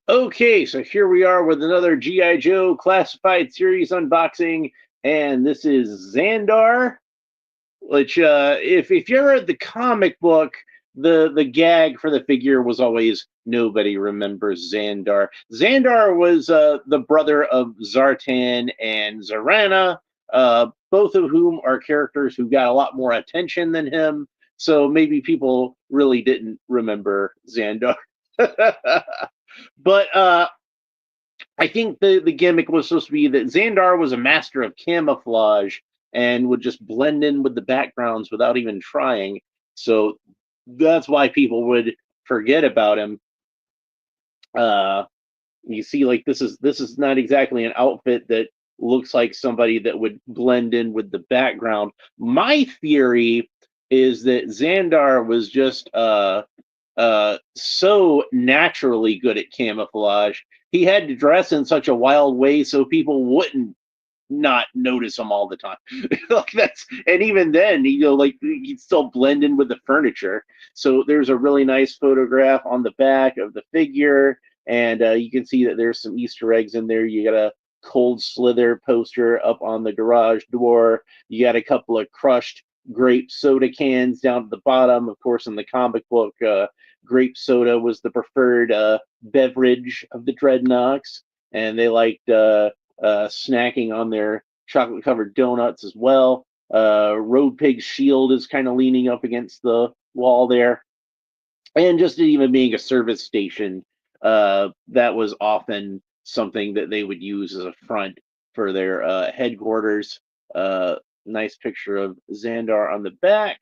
Okay, so here we are with another G.I. Joe Classified Series unboxing, and this is Zandar, which, if you ever read the comic book, the gag for the figure was always nobody remembers Zandar. Zandar was the brother of Zartan and Zarana, both of whom are characters who got a lot more attention than him, so maybe people really didn't remember Zandar. But I think the gimmick was supposed to be that Xandar was a master of camouflage and would just blend in with the backgrounds without even trying. So that's why people would forget about him. Uh, you see, like this is not exactly an outfit that looks like somebody that would blend in with the background. My theory is that Xandar was just so naturally good at camouflage. He had to dress in such a wild way so people wouldn't not notice him all the time. Like that's and even then, like he'd still blend in with the furniture. So there's a really nice photograph on the back of the figure, and you can see that there's some Easter eggs in there. You got a Cold Slither poster up on the garage door. You got a couple of crushed grape soda cans down at the bottom. Of course, in the comic book, grape soda was the preferred beverage of the Dreadnoks, and they liked snacking on their chocolate covered donuts as well. Road Pig's shield is kind of leaning up against the wall there. And just even being a service station, that was often something that they would use as a front for their headquarters. Nice picture of Xandar on the back.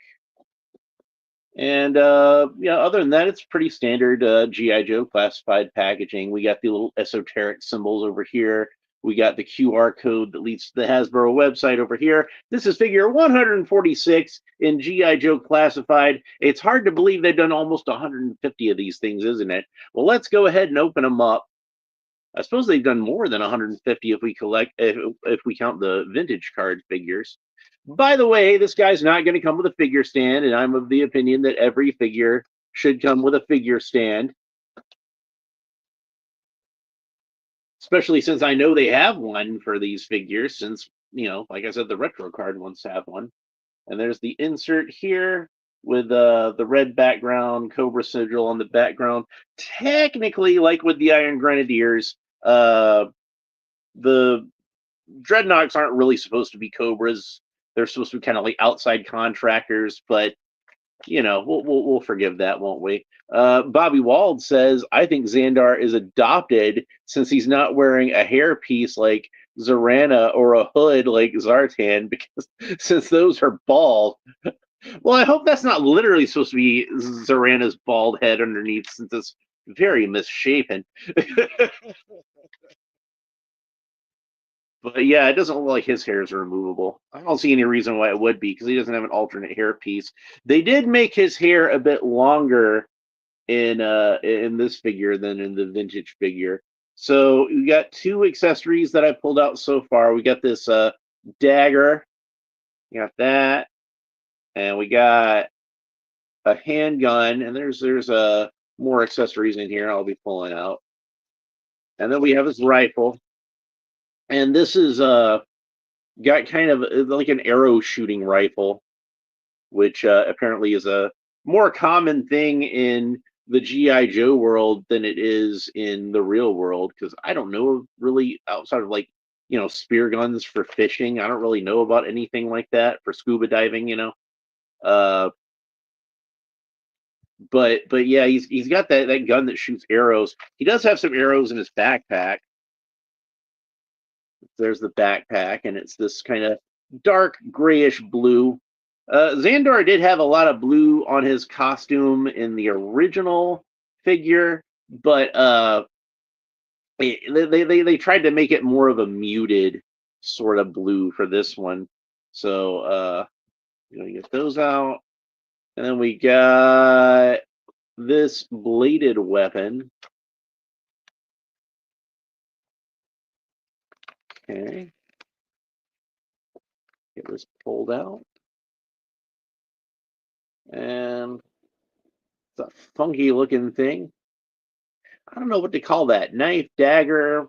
And yeah, other than that, it's pretty standard GI Joe classified packaging. We got the little esoteric symbols over here. We got the QR code that leads to the Hasbro website over here. This is figure 146 in GI Joe classified. It's hard to believe they've done almost 150 of these things, isn't it? Well, let's go ahead and open them up. I suppose they've done more than 150 if we count the vintage card figures. By the way, this guy's not going to come with a figure stand, and I'm of the opinion that every figure should come with a figure stand, especially since I know they have one for these figures. Since like I said, the retro card ones have one. And there's the insert here with the red background, Cobra sigil on the background. Technically, like with the Iron Grenadiers, the Dreadnoks aren't really supposed to be Cobras. They're supposed to be kind of like outside contractors, but we'll forgive that, won't we? Bobby Wald says, I think Xandar is adopted since he's not wearing a hairpiece like Zarana or a hood like Zartan, because since those are bald. Well, I hope that's not literally supposed to be Zarana's bald head underneath, since it's very misshapen. But yeah, it doesn't look like his hair is removable. I don't see any reason why it would be, because he doesn't have an alternate hair piece. They did make his hair a bit longer in this figure than in the vintage figure. So we got two accessories that I pulled out so far. We got this dagger, we got that, and we got a handgun, and there's more accessories in here I'll be pulling out. And then we have his rifle. And this is got kind of like an arrow shooting rifle, which apparently is a more common thing in the GI Joe world than it is in the real world. Because I don't know really outside of like spear guns for fishing. I don't really know about anything like that for scuba diving. Uh, but yeah, he's got that gun that shoots arrows. He does have some arrows in his backpack. There's the backpack, and it's this kind of dark grayish blue. Xandar did have a lot of blue on his costume in the original figure, but they tried to make it more of a muted sort of blue for this one. So gonna get those out, and then we got this bladed weapon. Okay, get this pulled out, and it's a funky looking thing. I don't know what to call that. Knife, dagger.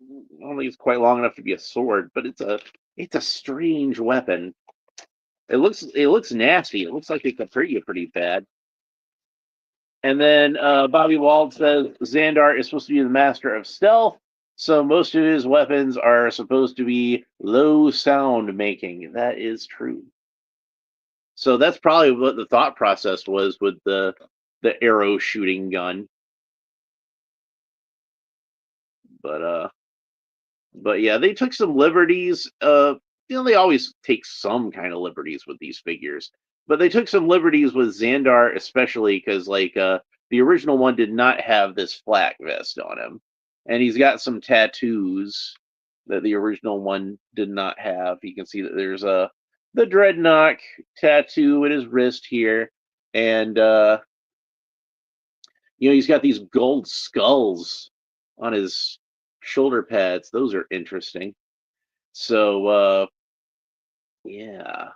I don't think it's quite long enough to be a sword, but it's a strange weapon. It looks nasty. It looks like it could hurt you pretty bad. And then Bobby Wald says Xandar is supposed to be the master of stealth, so most of his weapons are supposed to be low sound making. That is true. So that's probably what the thought process was with the arrow shooting gun. But yeah, they took some liberties. They always take some kind of liberties with these figures, but they took some liberties with Xandar, especially because the original one did not have this flak vest on him, and he's got some tattoos that the original one did not have. You can see that there's the dreadnought tattoo at his wrist here, and he's got these gold skulls on his shoulder pads. Those are interesting. So yeah,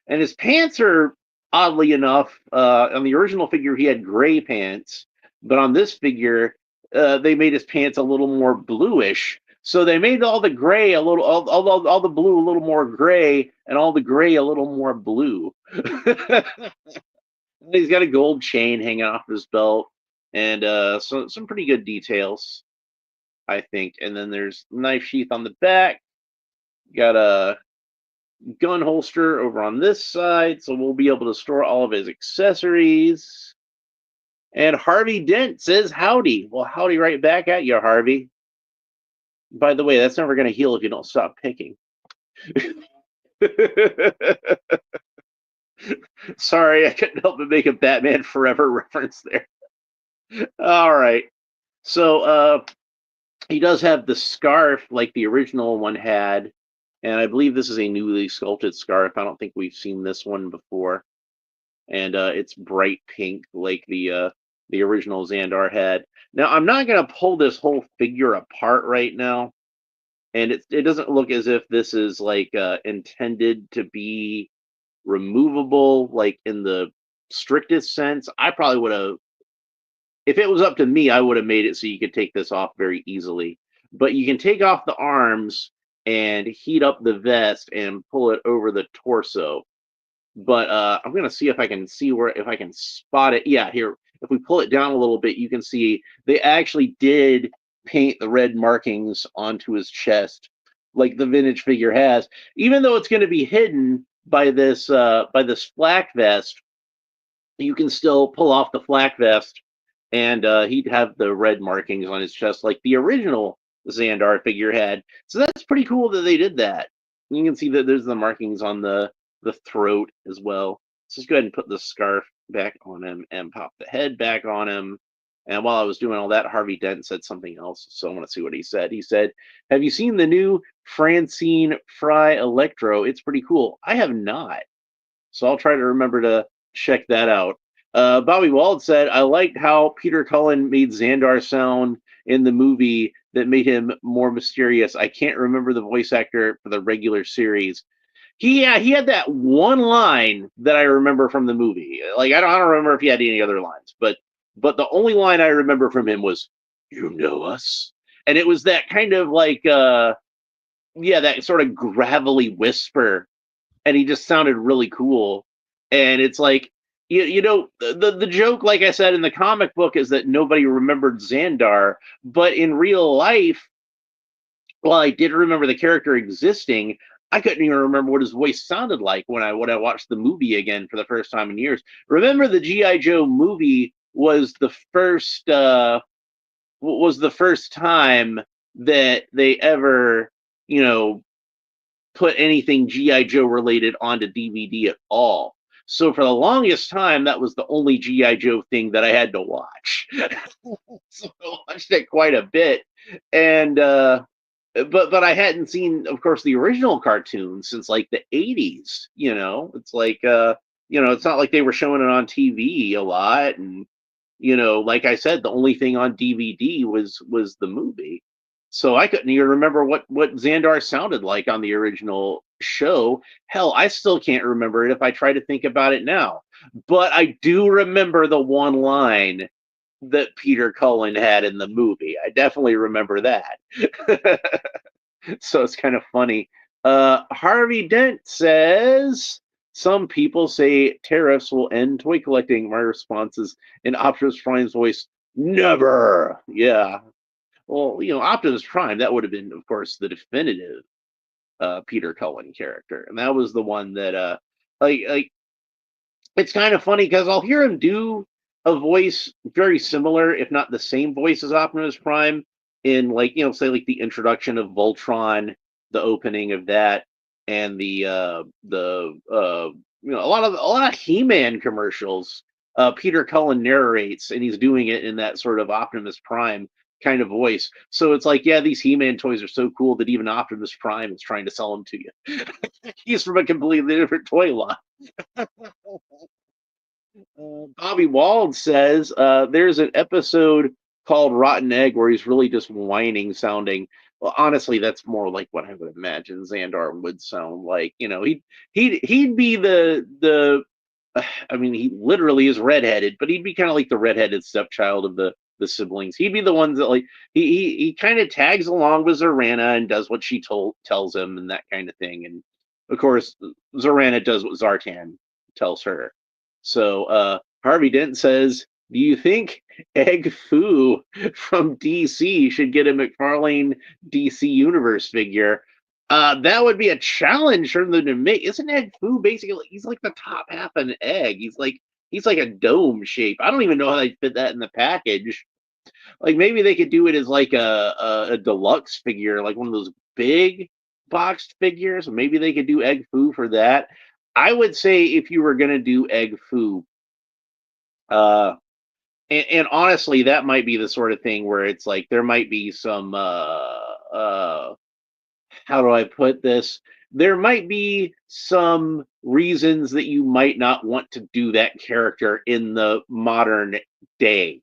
and his pants are oddly enough on the original figure he had gray pants, but on this figure they made his pants a little more bluish. So they made all the gray a little, all the blue a little more gray, and all the gray a little more blue. He's got a gold chain hanging off his belt, and so some pretty good details, I think. And then there's knife sheath on the back. Got a gun holster over on this side, so we'll be able to store all of his accessories. And Harvey Dent says howdy. Well, howdy right back at you, Harvey. By the way, that's never going to heal if you don't stop picking. Sorry, I couldn't help but make a Batman Forever reference there. All right. So he does have the scarf like the original one had, and I believe this is a newly sculpted scarf. I don't think we've seen this one before. And it's bright pink like the original Xandar had. Now I'm not gonna pull this whole figure apart right now, and it doesn't look as if this is like intended to be removable, like in the strictest sense. I probably would have, if it was up to me, I would have made it so you could take this off very easily. But you can take off the arms and heat up the vest and pull it over the torso. But I'm gonna see if I can see where, if I can spot it. Yeah, here. If we pull it down a little bit, you can see they actually did paint the red markings onto his chest, like the vintage figure has. Even though it's going to be hidden by this flak vest, you can still pull off the flak vest, and he'd have the red markings on his chest, like the original Xandar figure had. So that's pretty cool that they did that. You can see that there's the markings on the throat as well. So let's go ahead and put the scarf back on him and pop the head back on him. And while I was doing all that, Harvey Dent said something else. So I want to see what he said. He said, "Have you seen the new Francine Fry Electro? It's pretty cool." I have not. So I'll try to remember to check that out. Bobby Wald said, "I liked how Peter Cullen made Xandar sound in the movie that made him more mysterious. I can't remember the voice actor for the regular series." He had that one line that I remember from the movie. Like I don't remember if he had any other lines, but the only line I remember from him was, "You know us," and it was that kind of like yeah, that sort of gravelly whisper, and he just sounded really cool. And it's like, the joke, like I said in the comic book, is that nobody remembered Xandar, but in real life, while I did remember the character existing, I couldn't even remember what his voice sounded like when I watched the movie again for the first time in years. Remember, the GI Joe movie was the first time that they ever, you know, put anything GI Joe related onto DVD at all. So for the longest time, that was the only GI Joe thing that I had to watch. So I watched it quite a bit, and but I hadn't seen, of course, the original cartoon since like the '80s. It's like it's not like they were showing it on TV a lot, and like I said, the only thing on DVD was the movie. So I couldn't even remember what Xandar sounded like on the original show. Hell, I still can't remember it if I try to think about it now. But I do remember the one line that Peter Cullen had in the movie. I definitely remember that. So it's kind of funny. Harvey Dent says some people say tariffs will end toy collecting. My response is in Optimus Prime's voice, never. Yeah. Well, Optimus Prime, that would have been, of course, the definitive Peter Cullen character, and that was the one that like it's kind of funny because I'll hear him do a voice very similar, if not the same voice as Optimus Prime, in like say like the introduction of Voltron, the opening of that, and the a lot of He-Man commercials. Peter Cullen narrates, and he's doing it in that sort of Optimus Prime kind of voice. So it's like, yeah, these He-Man toys are so cool that even Optimus Prime is trying to sell them to you. He's from a completely different toy line. Bobby Wald says there's an episode called Rotten Egg where he's really just whining sounding. Well, honestly, that's more like what I would imagine Xandar would sound like. He'd be the I mean, he literally is redheaded, but he'd be kind of like the redheaded stepchild of the siblings. He'd be the ones that like he kind of tags along with Zorana and does what she tells him and that kind of thing. And of course, Zorana does what Zartan tells her. So Harvey Dent says, "Do you think Egg Foo from DC should get a McFarlane DC Universe figure?" That would be a challenge for them to make. Isn't Egg Foo basically? He's like the top half of an egg. He's like a dome shape. I don't even know how they fit that in the package. Like maybe they could do it as like a deluxe figure, like one of those big boxed figures. Maybe they could do Egg Foo for that. I would say if you were gonna do Egg Foo, uh, and honestly, that might be the sort of thing where it's like there might be some how do I put this? There might be some reasons that you might not want to do that character in the modern day.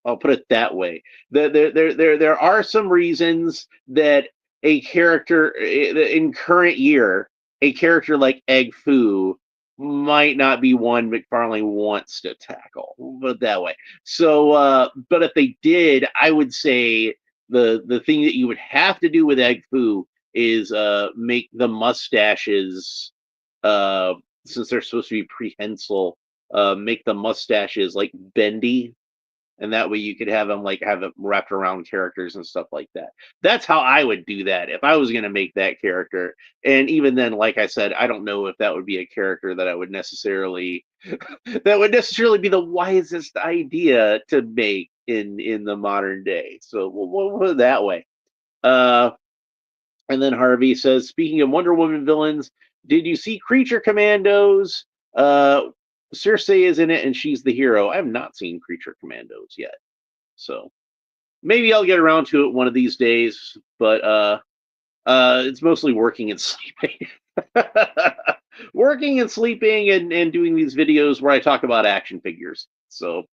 I'll put it that way. There are some reasons that a character in current year, a character like Egg Foo might not be one McFarlane wants to tackle. We'll put it that way. So, but if they did, I would say the thing that you would have to do with Egg Foo is make the mustaches, uh, since they're supposed to be prehensile, make the mustaches like bendy, and that way you could have them like have it wrapped around characters and stuff like that. That's how I would do that if I was going to make that character. And even then, like I said, I don't know if that would be a character that I would necessarily that would necessarily be the wisest idea to make in the modern day. So we'll put it that way. Uh, and then Harvey says, speaking of Wonder Woman villains, did you see Creature Commandos? Circe is in it and she's the hero. I have not seen Creature Commandos yet. So maybe I'll get around to it one of these days, but it's mostly working and sleeping. Working and sleeping and doing these videos where I talk about action figures. So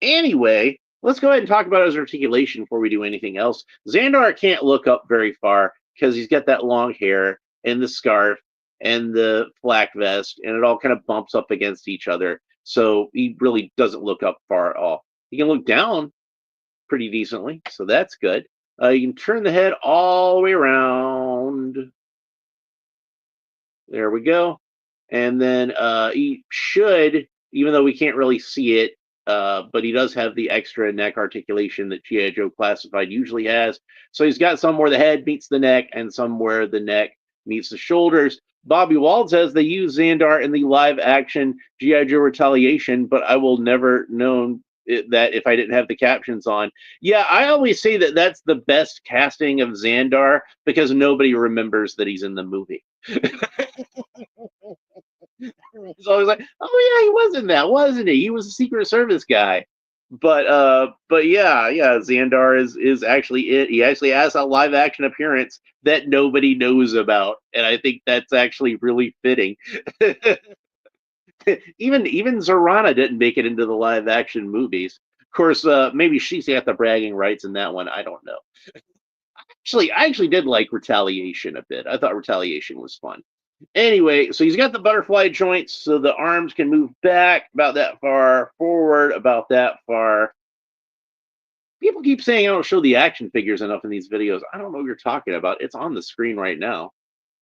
anyway, let's go ahead and talk about his articulation before we do anything else. Xandar can't look up very far because he's got that long hair and the scarf and the flak vest, and it all kind of bumps up against each other. So he really doesn't look up far at all. He can look down pretty decently, so that's good. You can turn the head all the way around. There we go. And then he should, even though we can't really see it, but he does have the extra neck articulation that G.I. Joe Classified usually has. So he's got some where the head meets the neck and some where the neck meets the shoulders. Bobby Wald says they use Xandar in the live action G.I. Joe Retaliation, but I will never know that if I didn't have the captions on. Yeah, I always say that that's the best casting of Xandar because nobody remembers that he's in the movie. It's always like, oh yeah, he was in that, wasn't he? He was a Secret Service guy. But yeah, Xandar is actually it. He actually has a live action appearance that nobody knows about, and I think that's actually really fitting. Even Zorana didn't make it into the live action movies. Of course, maybe she's got the bragging rights in that one. I don't know. Actually, I actually did like Retaliation a bit. I thought Retaliation was fun. Anyway, so he's got the butterfly joints, so the arms can move back about that far, forward about that far. keep saying I don't show the action figures enough in these videos. I don't know what you're talking about. It's on the screen right now.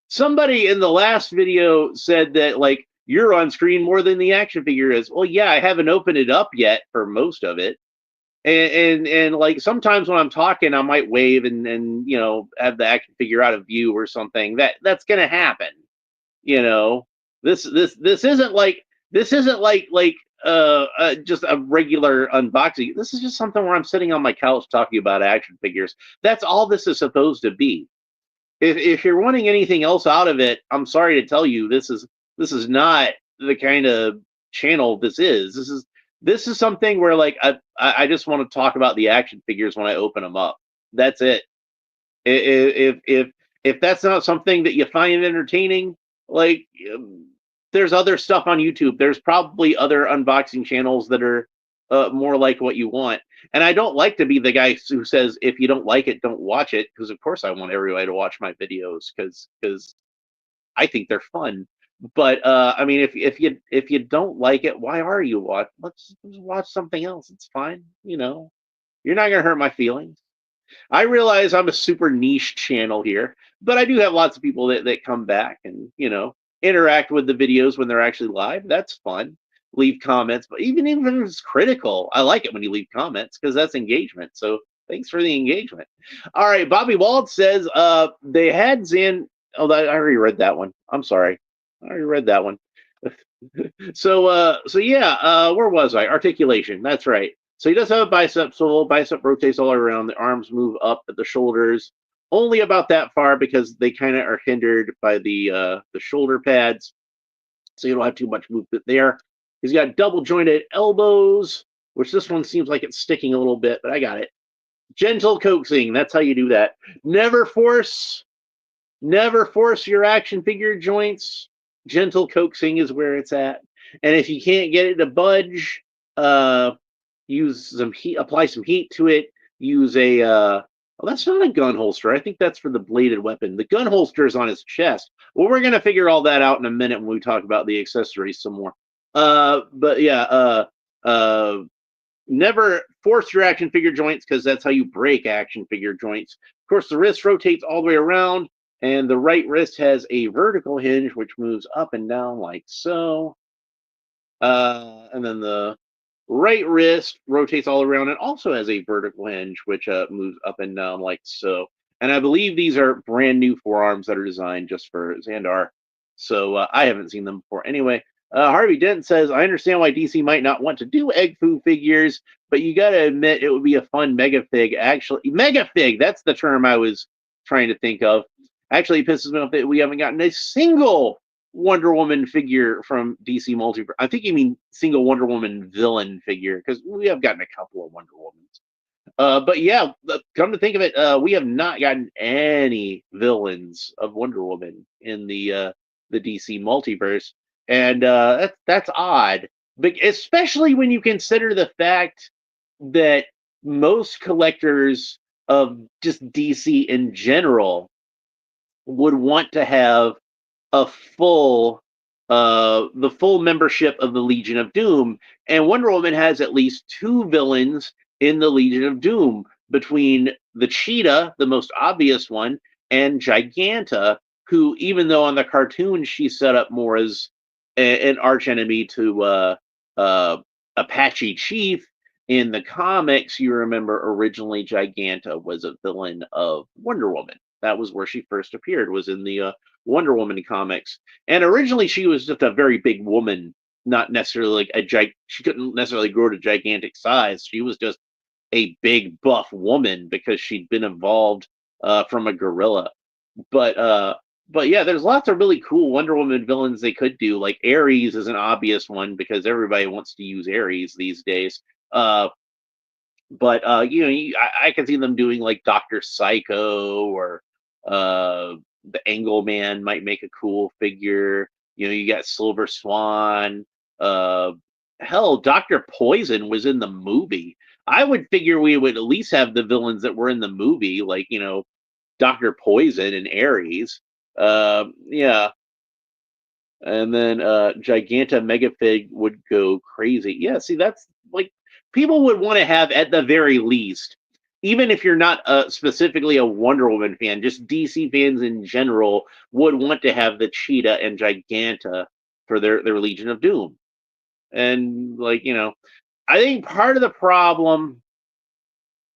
Somebody in the last video said that like you're on screen more than the action figure is. Well, yeah, I haven't opened it up yet for most of it. And like sometimes when I'm talking, I might wave and have the action figure out of view or something. That's gonna happen. You know, this isn't like just a regular unboxing. This is just something where I'm sitting on my couch talking about action figures. That's all this is supposed to be. If you're wanting anything else out of it, I'm sorry to tell you, this is not the kind of channel this is. This is something where like I just want to talk about the action figures when I open them up. That's it. If that's not something that you find entertaining, like there's other stuff on YouTube. There's probably other unboxing channels that are more like what you want. And I don't like to be the guy who says if you don't like it, don't watch it, because of course I want everybody to watch my videos because I think they're fun. But I mean, if you don't like it, why are you watch? Let's watch something else. It's fine. You're not gonna hurt my feelings. I realize I'm a super niche channel here, but I do have lots of people that come back and, interact with the videos when they're actually live. That's fun. Leave comments, but even if it's critical, I like it when you leave comments because that's engagement. So thanks for the engagement. All right, Bobby Wald says they had Zan. Oh, I already read that one. I'm sorry. I already read that one. So yeah, where was I? Articulation. That's right. So he does have a bicep swivel. Bicep rotates all around. The arms move up at the shoulders, only about that far because they kind of are hindered by the shoulder pads. So you don't have too much movement there. He's got double jointed elbows, which this one seems like it's sticking a little bit, but I got it. Gentle coaxing. That's how you do that. Never force your action figure joints. Gentle coaxing is where it's at. And if you can't get it to budge, use some heat, apply some heat to it. Use a well, that's not a gun holster. I think that's for the bladed weapon. The gun holster is on his chest. Well, we're gonna figure all that out in a minute when we talk about the accessories some more. But yeah, never force your action figure joints because that's how you break action figure joints. Of course, the wrist rotates all the way around, and the right wrist has a vertical hinge which moves up and down like so. And then the right wrist rotates all around and also has a vertical hinge which moves up and down like so. And I believe these are brand new forearms that are designed just for Zandar. So I haven't seen them before. Anyway, Harvey Dent says, I understand why DC might not want to do egg foo figures, but you got to admit it would be a fun mega fig. Actually, mega fig, that's the term I was trying to think of. Actually, it pisses me off that we haven't gotten a single Wonder Woman figure from DC Multiverse. I think you mean single Wonder Woman villain figure, because we have gotten a couple of Wonder Womans. But yeah, come to think of it, we have not gotten any villains of Wonder Woman in the DC Multiverse, and that's odd. But especially when you consider the fact that most collectors of just DC in general would want to have a the full membership of the Legion of Doom, and Wonder Woman has at least two villains in the Legion of Doom between the Cheetah, the most obvious one, and Giganta, who, even though on the cartoon she's set up more as an archenemy to Apache Chief, in the comics, you remember originally Giganta was a villain of Wonder Woman. That was where she first appeared, was in the Wonder Woman comics. And originally she was just a very big woman, not necessarily like she couldn't necessarily grow to gigantic size. She was just a big buff woman because she'd been evolved from a gorilla. But yeah, there's lots of really cool Wonder Woman villains they could do. Like Ares is an obvious one because everybody wants to use Ares these days. But I can see them doing like Dr. Psycho or the Angle Man might make a cool figure. You got Silver Swan. Hell, Dr. Poison was in the movie. I would figure we would at least have the villains that were in the movie, like Dr. Poison and Ares. Yeah. And then Giganta Megafig would go crazy. Yeah, see, that's like people would want to have at the very least even if you're not specifically a Wonder Woman fan, just DC fans in general would want to have the Cheetah and Giganta for their Legion of Doom. And like, I think part of the problem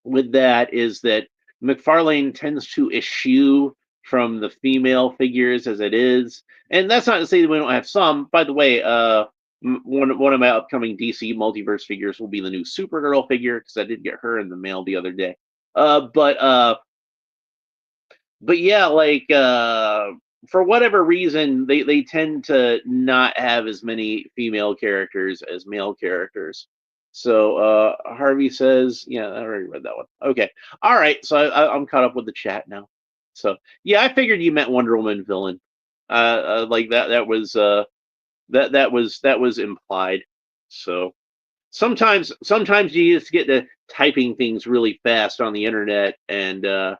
with that is that McFarlane tends to eschew from the female figures as it is, and that's not to say that we don't have some. By the way, one of my upcoming DC multiverse figures will be the new Supergirl figure because I did get her in the mail the other day. But yeah, like for whatever reason, they tend to not have as many female characters as male characters. So Harvey says, yeah, I already read that one. Okay, all right. So I'm caught up with the chat now. So yeah, I figured you meant Wonder Woman villain. Like that. That was implied. So sometimes you just get to typing things really fast on the internet, and uh,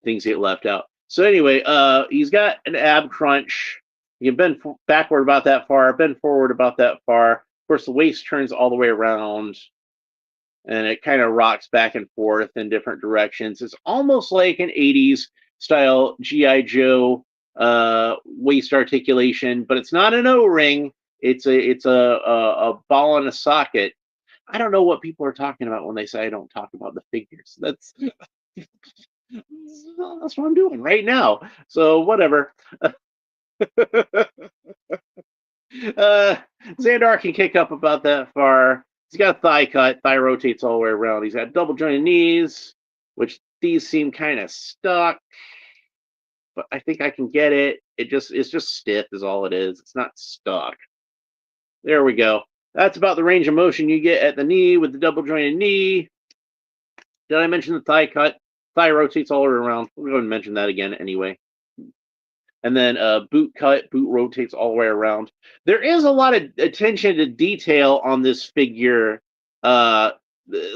things get left out. So anyway, he's got an ab crunch. You can bend backward about that far, bend forward about that far. Of course, the waist turns all the way around, and it kind of rocks back and forth in different directions. It's almost like an '80s style GI Joe waist articulation, but it's not an O-ring. It's a ball in a socket. I don't know what people are talking about when they say I don't talk about the figures. That's what I'm doing right now. So whatever. uh, Zandar can kick up about that far. He's got a thigh cut. Thigh rotates all the way around. He's got double jointed knees, which these seem kind of stuck, but I think I can get it. It's just stiff is all it is. It's not stuck. There we go. That's about the range of motion you get at the knee with the double jointed knee. Did I mention the thigh cut? Thigh rotates all the way around. We're going to mention that again anyway. And then boot cut, boot rotates all the way around. There is a lot of attention to detail on this figure. Uh,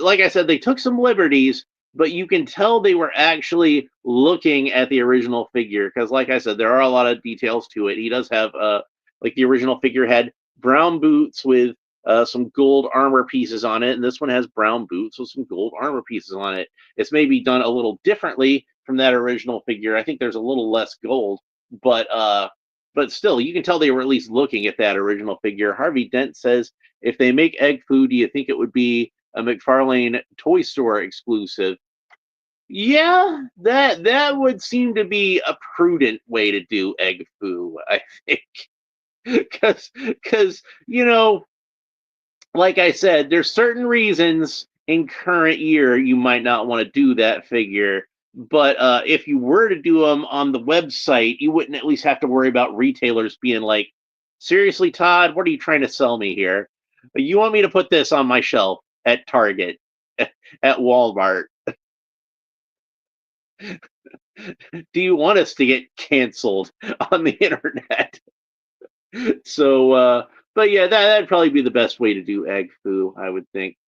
like I said, they took some liberties, but you can tell they were actually looking at the original figure because, like I said, there are a lot of details to it. He does have, like the original figure had brown boots with some gold armor pieces on it, and this one has brown boots with some gold armor pieces on it. It's maybe done a little differently from that original figure. I think there's a little less gold, but still, you can tell they were at least looking at that original figure. Harvey Dent says, if they make egg foo, do you think it would be a McFarlane Toy Store exclusive? Yeah, that would seem to be a prudent way to do egg foo, I think. Because like I said, there's certain reasons in current year you might not want to do that figure. But if you were to do them on the website, you wouldn't at least have to worry about retailers being like, seriously, Todd, what are you trying to sell me here? You want me to put this on my shelf at Target, at Walmart? Do you want us to get canceled on the internet? So, but yeah, that'd probably be the best way to do egg foo, I would think.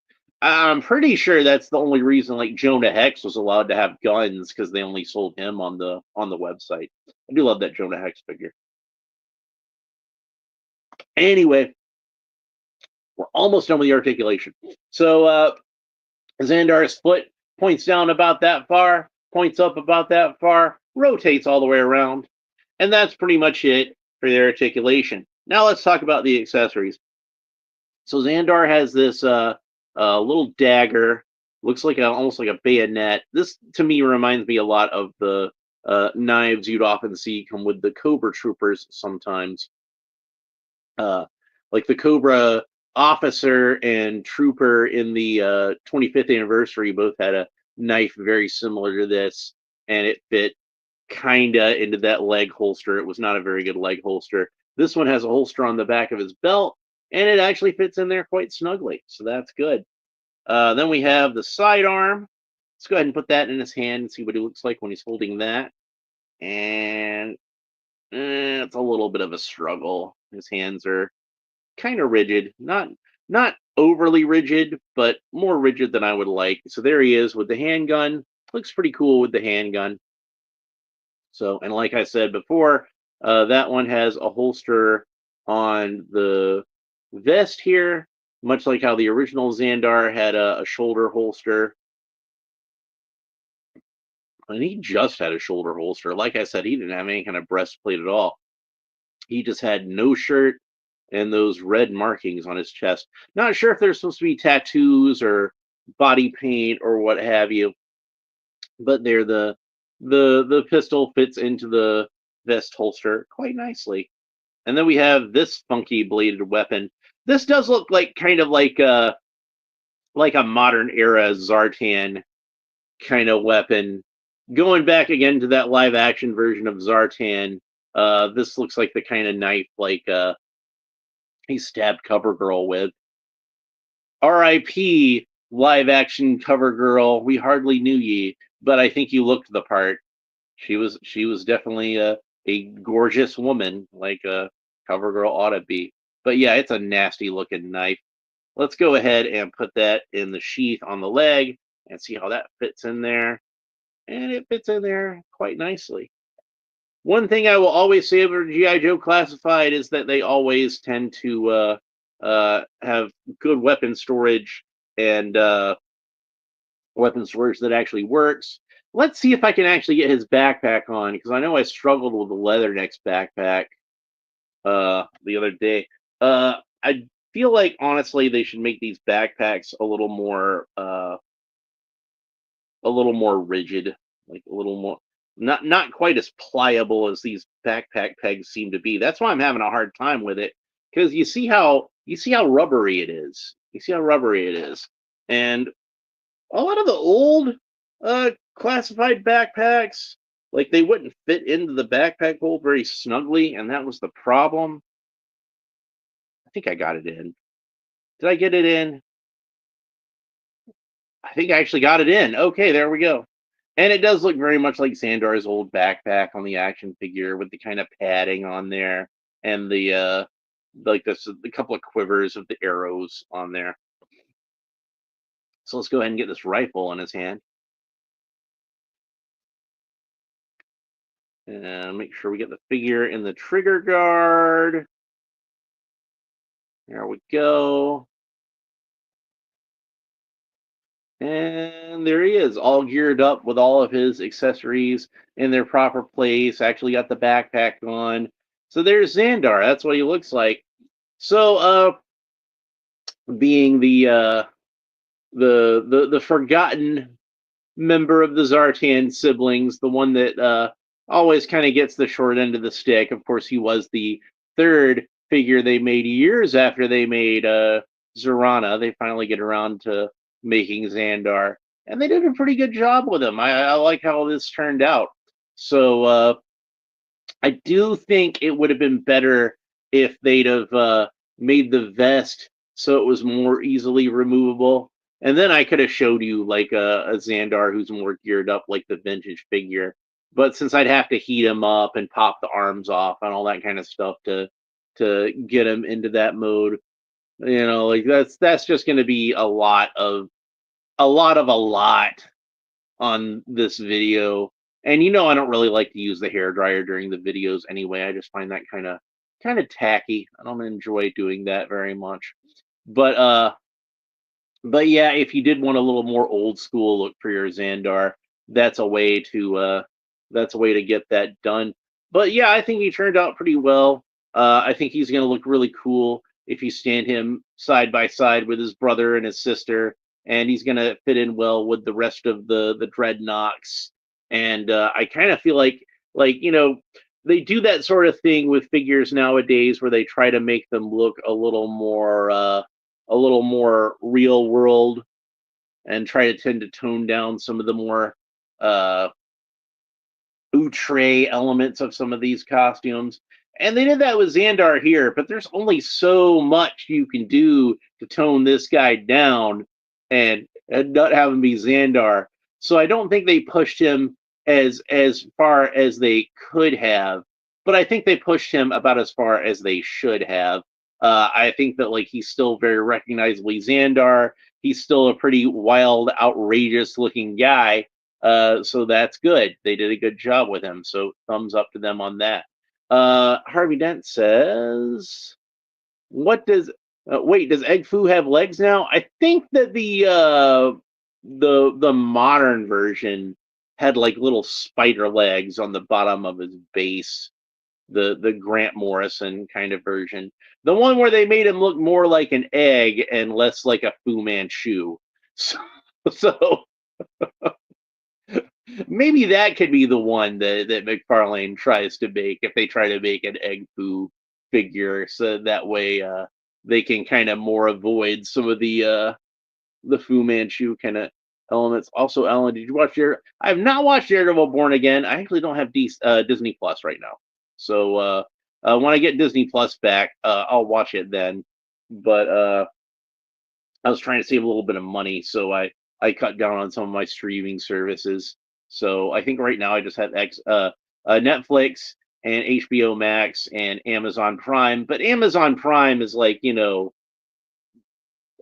I'm pretty sure that's the only reason like Jonah Hex was allowed to have guns because they only sold him on the website. I do love that Jonah Hex figure. Anyway, we're almost done with the articulation. So Xandar's foot points down about that far, points up about that far, rotates all the way around, and that's pretty much it for the articulation. Now let's talk about the accessories. So Xandar has this little dagger, looks like almost like a bayonet. This to me reminds me a lot of the knives you'd often see come with the Cobra troopers sometimes. Uh, like the Cobra officer and trooper in the 25th anniversary both had a knife very similar to this, and it fit kinda into that leg holster. It was not a very good leg holster. This one has a holster on the back of his belt, and it actually fits in there quite snugly, so that's good. Then we have the sidearm. Let's go ahead and put that in his hand and see what he looks like when he's holding that. And it's a little bit of a struggle. His hands are kind of rigid, not overly rigid, but more rigid than I would like. So there he is with the handgun. Looks pretty cool with the handgun. So, and like I said before, that one has a holster on the vest here, much like how the original Xandar had a shoulder holster. And he just had a shoulder holster. Like I said, he didn't have any kind of breastplate at all. He just had no shirt and those red markings on his chest. Not sure if they're supposed to be tattoos or body paint or what have you, but they're the pistol fits into the vest holster quite nicely. And then we have this funky bladed weapon. This does look like kind of like a modern era Zartan kind of weapon. Going back again to that live action version of Zartan, this looks like the kind of knife like he stabbed CoverGirl with. R.I.P. live action CoverGirl. We hardly knew ye, but I think you looked the part. She was definitely a gorgeous woman, like a CoverGirl ought to be. But yeah, it's a nasty looking knife. Let's go ahead and put that in the sheath on the leg and see how that fits in there. And it fits in there quite nicely. One thing I will always say about GI Joe Classified is that they always tend to have good weapon storage and weapon storage that actually works. Let's see if I can actually get his backpack on, because I know I struggled with the Leathernecks backpack the other day. I feel like honestly they should make these backpacks a little more rigid, like a little more not quite as pliable as these backpack pegs seem to be. That's why I'm having a hard time with it, because you see how rubbery it is. You see how rubbery it is, and a lot of the old classified backpacks, like they wouldn't fit into the backpack hole very snugly, and that was the problem. I think I got it in. Did I get it in? I think I actually got it in. Okay, there we go. And it does look very much like Zandar's old backpack on the action figure with the kind of padding on there and the like this the couple of quivers of the arrows on there. So let's go ahead and get this rifle in his hand. And make sure we get the figure in the trigger guard. There we go. And there he is, all geared up with all of his accessories in their proper place. Actually got the backpack on. So there's Zandar. That's what he looks like. So being the forgotten member of the Zartan siblings, the one that always kind of gets the short end of the stick. Of course, he was the third figure they made years after they made Zorana. They finally get around to making Zandar, and they did a pretty good job with him. I like how this turned out. So I do think it would have been better if they'd have made the vest so it was more easily removable. And then I could have showed you like a Xandar who's more geared up like the vintage figure. But since I'd have to heat him up and pop the arms off and all that kind of stuff to get him into that mode, like that's just going to be a lot on this video. And I don't really like to use the hair dryer during the videos anyway. I just find that kind of tacky. I don't enjoy doing that very much. But but yeah, if you did want a little more old school look for your Xandar, that's a way to get that done. But yeah, I think he turned out pretty well. I think he's going to look really cool if you stand him side by side with his brother and his sister, and he's going to fit in well with the rest of the Dreadnoks. And I kind of feel like they do that sort of thing with figures nowadays, where they try to make them look a little more real world, and try to tend to tone down some of the more uh, outre elements of some of these costumes. And they did that with Xandar here, but there's only so much you can do to tone this guy down and not have him be Xandar. So I don't think they pushed him as far as they could have, but I think they pushed him about as far as they should have. I think that like he's still very recognizably Xandar. He's still a pretty wild, outrageous looking guy. So that's good. They did a good job with him. So thumbs up to them on that. Harvey Dent says, "What does wait? Does Egg Foo have legs now? I think that the modern version had like little spider legs on the bottom of his base. The Grant Morrison kind of version. The one where they made him look more like an egg and less like a Fu Manchu. So, so maybe that could be the one that McFarlane tries to make if they try to make an egg Fu figure, so that way they can kind of more avoid some of the Fu Manchu kind of elements. Also, Alan, did you watch your? I have not watched Daredevil Born Again. I actually don't have Disney Plus right now, so when I get Disney Plus back, I'll watch it then. But I was trying to save a little bit of money, so I cut down on some of my streaming services. So I think right now I just have Netflix and HBO Max and Amazon Prime. But Amazon Prime is like,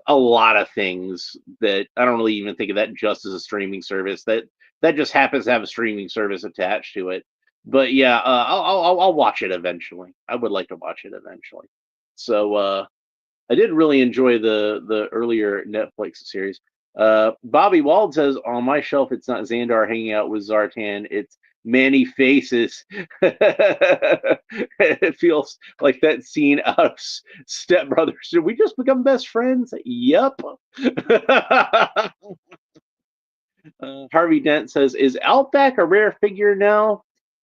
a lot of things that I don't really even think of that just as a streaming service. That just happens to have a streaming service attached to it. But yeah, I'll watch it eventually. I would like to watch it eventually. So I did really enjoy the earlier Netflix series. Bobby Wald says on my shelf it's not Xandar hanging out with Zartan, it's Manny Faces. It feels like that scene out of Step Brothers. Did we just become best friends? Yep. Harvey Dent says, "Is Outback a rare figure now?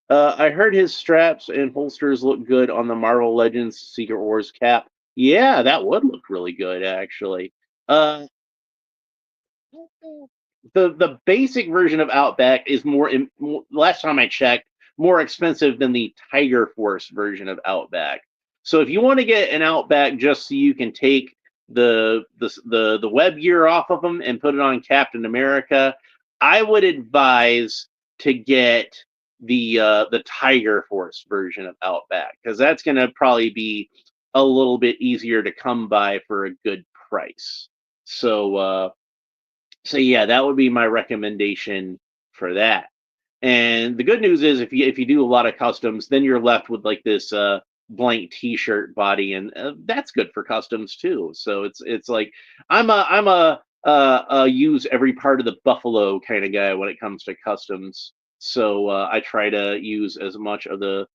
I heard his straps and holsters look good on the Marvel Legends Secret Wars cap. Yeah, that would look really good, actually. Uh, the basic version of Outback is last time I checked, more expensive than the Tiger Force version of Outback. So if you want to get an Outback just so you can take the web gear off of them and put it on Captain America, I would advise to get the Tiger Force version of Outback, because that's going to probably be a little bit easier to come by for a good price. So yeah, that would be my recommendation for that. And the good news is, if you do a lot of customs, then you're left with like this blank T-shirt body, and that's good for customs too. So it's like I'm a use every part of the buffalo kind of guy when it comes to customs. So I try to use as much of the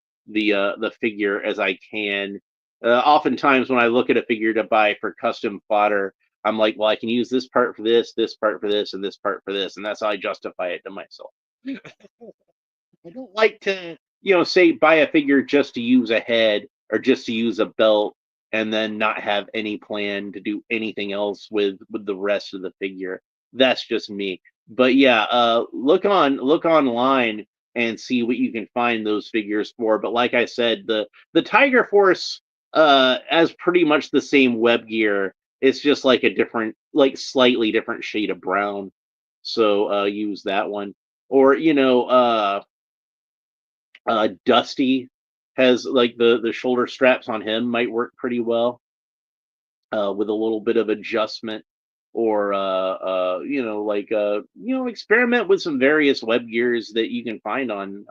figure as I can. Oftentimes, when I look at a figure to buy for custom fodder, I'm like, well, I can use this part for this part for this, and this part for this, and that's how I justify it to myself. I don't like to, say buy a figure just to use a head or just to use a belt, and then not have any plan to do anything else with the rest of the figure. That's just me. But yeah, look online and see what you can find those figures for. But like I said, the Tiger Force has pretty much the same web gear. It's just like a different, like slightly different shade of brown. So use that one. Or Dusty has like the shoulder straps on him might work pretty well with a little bit of adjustment. Or experiment with some various web gears that you can find on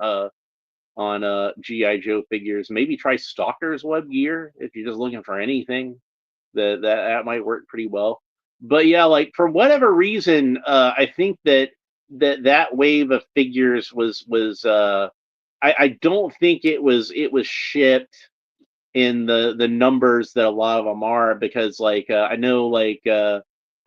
GI Joe figures. Maybe try Stalker's web gear if you're just looking for anything. That might work pretty well. But yeah, like for whatever reason, I think that wave of figures was I don't think it was shipped in the numbers that a lot of them are, because like I know like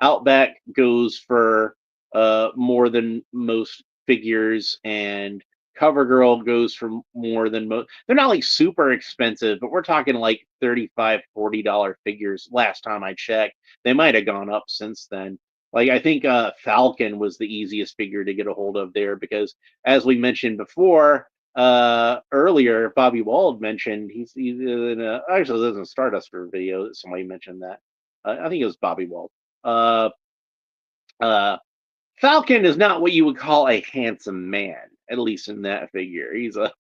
Outback goes for more than most figures, and CoverGirl goes for more than most. They're not like super expensive, but we're talking like $35-$40 figures last time I checked. They might have gone up since then. Like I think Falcon was the easiest figure to get a hold of there, because as we mentioned before, earlier, Bobby Wald mentioned he's in actually there's a Stardust video that somebody mentioned that. I think it was Bobby Wald. Uh, uh, Falcon is not what you would call a handsome man, at least in that figure. He's a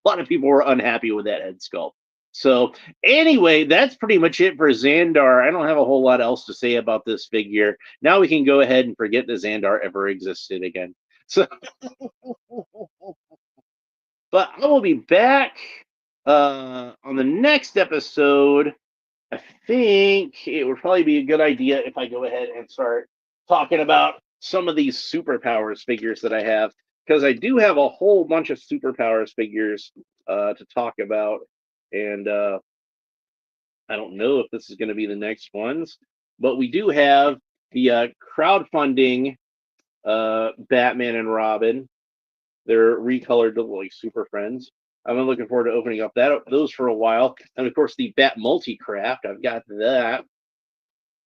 lot of people were unhappy with that head sculpt. So anyway, that's pretty much it for Xandar. I don't have a whole lot else to say about this figure. Now we can go ahead and forget that Xandar ever existed again. So but I will be back on the next episode. I think it would probably be a good idea if I go ahead and start talking about some of these superpowers figures that I have. because I do have a whole bunch of superpowers figures to talk about, and I don't know if this is going to be the next ones, but we do have the crowdfunding Batman and Robin. They're recolored to like Super Friends. I've been looking forward to opening up those for a while, and of course the Bat Multicraft. I've got that,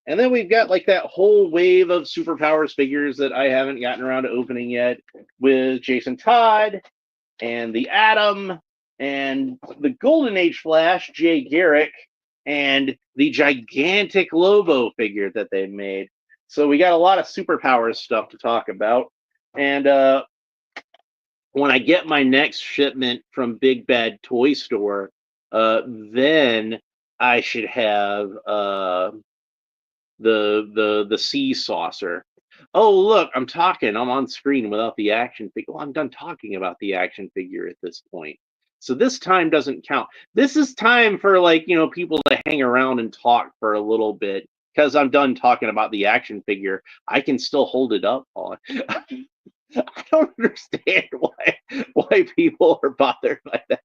and then we've got like that whole wave of superpowers figures that I haven't gotten around to opening yet, with Jason Todd and the Atom and the Golden Age Flash, Jay Garrick, and the gigantic Lobo figure that they made. So we got a lot of superpowers stuff to talk about. And when I get my next shipment from Big Bad Toy Store, then I should have the sea saucer. Oh look, I'm on screen without the action figure. Well, I'm done talking about the action figure at this point. So this time doesn't count. This is time for like, people to hang around and talk for a little bit because I'm done talking about the action figure. I can still hold it up on. I don't understand why people are bothered by that.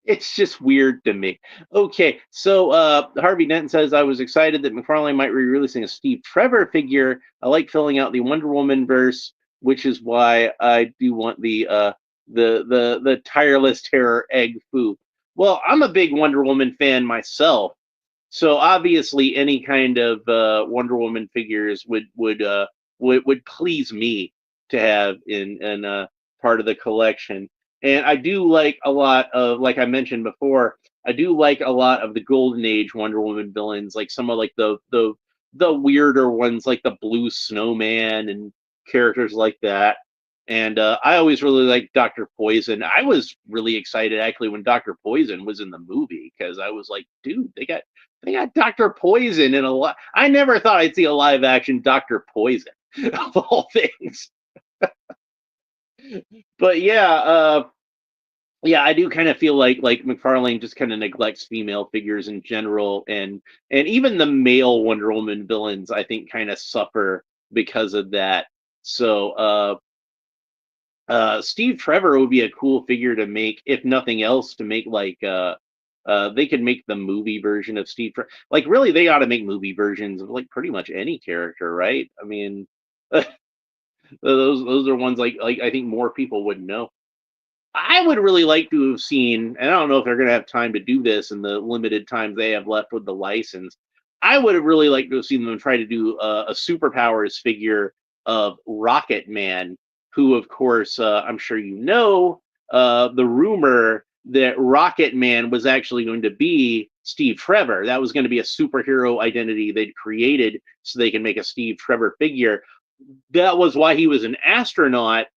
It's just weird to me. Okay, so Harvey Dent says I was excited that McFarlane might be releasing a Steve Trevor figure. I like filling out the Wonder Woman verse, which is why I do want the tireless terror egg foo. Well, I'm a big Wonder Woman fan myself, so obviously any kind of Wonder Woman figures would please me to have in part of the collection. And I do like a lot of, like I mentioned before, I do like a lot of the Golden Age Wonder Woman villains, like some of like the weirder ones, like the Blue Snowman and characters like that. And I always really liked Doctor Poison. I was really excited actually when Doctor Poison was in the movie because I was like, dude, they got Doctor Poison in a lot. I never thought I'd see a live action Doctor Poison of all things. But yeah, I do kind of feel like McFarlane just kind of neglects female figures in general, and even the male Wonder Woman villains I think kind of suffer because of that. So Steve Trevor would be a cool figure to make, if nothing else, to make like they could make the movie version of Steve Trevor. Like really, they ought to make movie versions of like pretty much any character, right? I mean, those are ones like I think more people would know. I would really like to have seen, and I don't know if they're going to have time to do this in the limited time they have left with the license. I would have really liked to have seen them try to do a superpowers figure of Rocket Man, who, of course, I'm sure you know, the rumor that Rocket Man was actually going to be Steve Trevor. That was going to be a superhero identity they'd created so they can make a Steve Trevor figure. That was why he was an astronaut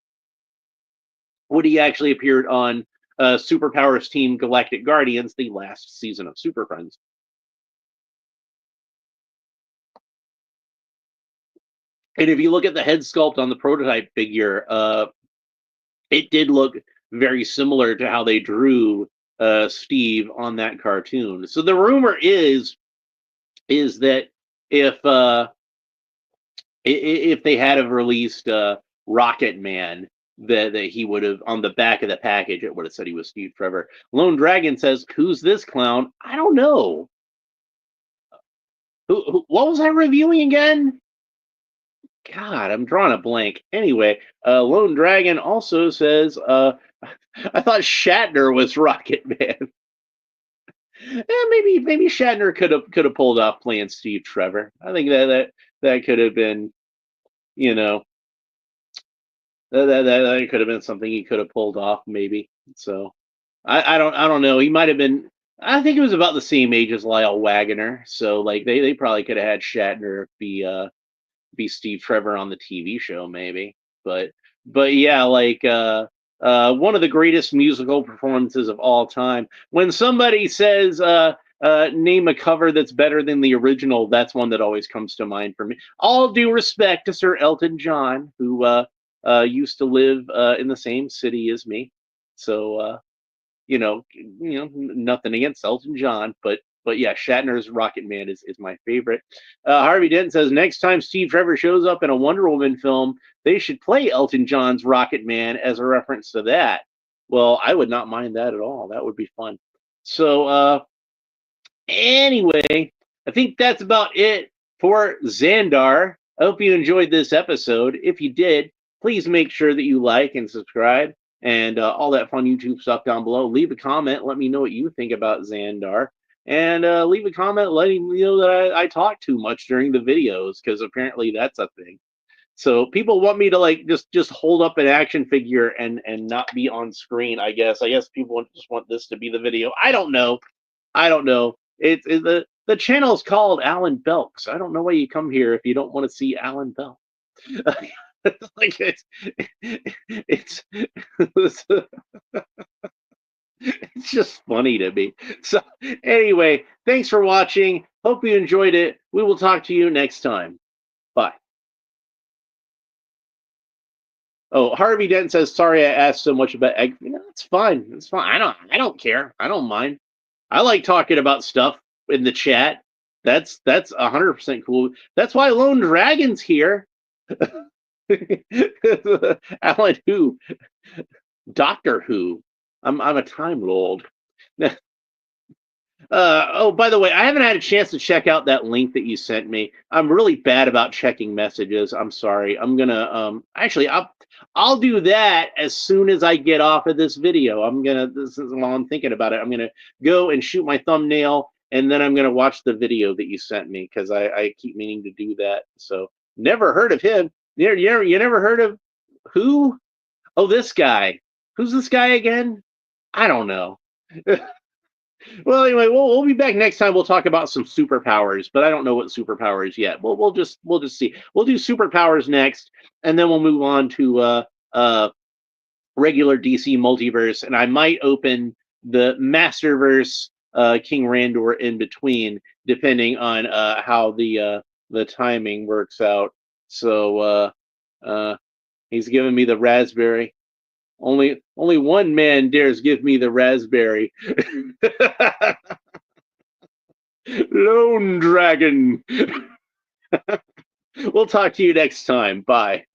when he actually appeared on Superpowers Team Galactic Guardians, the last season of Super Friends. And if you look at the head sculpt on the prototype figure, it did look very similar to how they drew Steve on that cartoon. So the rumor is that if if they had have released Rocket Man, that he would have, on the back of the package, it would have said he was Steve Trevor. Lone Dragon says, "Who's this clown?" I don't know. What was I reviewing again? God, I'm drawing a blank. Anyway, Lone Dragon also says, I thought Shatner was Rocket Man. Maybe Shatner could have pulled off playing Steve Trevor. I think that could have been, you know, that could have been something he could have pulled off, maybe. So I don't know. He might have been. I think he was about the same age as Lyle Waggoner, so like they probably could have had Shatner be Steve Trevor on the TV show, maybe. But yeah, like one of the greatest musical performances of all time. When somebody says name a cover that's better than the original, that's one that always comes to mind for me. All due respect to Sir Elton John, who used to live in the same city as me. So nothing against Elton John, but But yeah, Shatner's Rocket Man is my favorite. Harvey Dent says next time Steve Trevor shows up in a Wonder Woman film, they should play Elton John's Rocket Man as a reference to that. Well, I would not mind that at all. That would be fun. So anyway, I think that's about it for Zandar. I hope you enjoyed this episode. If you did, please make sure that you like and subscribe and all that fun YouTube stuff down below. Leave a comment. Let me know what you think about Zandar. And leave a comment letting me know that I talk too much during the videos, because apparently that's a thing. So people want me to like just hold up an action figure and not be on screen. I guess people just want this to be the video. I don't know. I don't know. The channel is called Alan Belks. I don't know why you come here if you don't want to see Alan Belks. Like it's it's it's just funny to me. So anyway, thanks for watching. Hope you enjoyed it. We will talk to you next time. Bye. Oh, Harvey Dent says, "Sorry, I asked so much about egg." You know, it's fine. It's fine. I don't care. I don't mind. I like talking about stuff in the chat. That's 100% cool. That's why Lone Dragon's here. Alan Who, Doctor Who. I'm a Time Lord. Oh, by the way, I haven't had a chance to check out that link that you sent me. I'm really bad about checking messages. I'm sorry. I'm gonna actually I'll do that as soon as I get off of this video. This is while I'm thinking about it. I'm gonna go and shoot my thumbnail, and then I'm gonna watch the video that you sent me, because I keep meaning to do that. So never heard of him. You never heard of who? Oh, this guy. Who's this guy again? I don't know. Well, anyway, we'll be back next time. We'll talk about some superpowers, but I don't know what superpowers yet. We'll just see. We'll do superpowers next, and then we'll move on to regular DC multiverse, and I might open the Masterverse King Randor in between, depending on how the timing works out. So he's giving me the raspberry. Only one man dares give me the raspberry. Lone Dragon. We'll talk to you next time. Bye.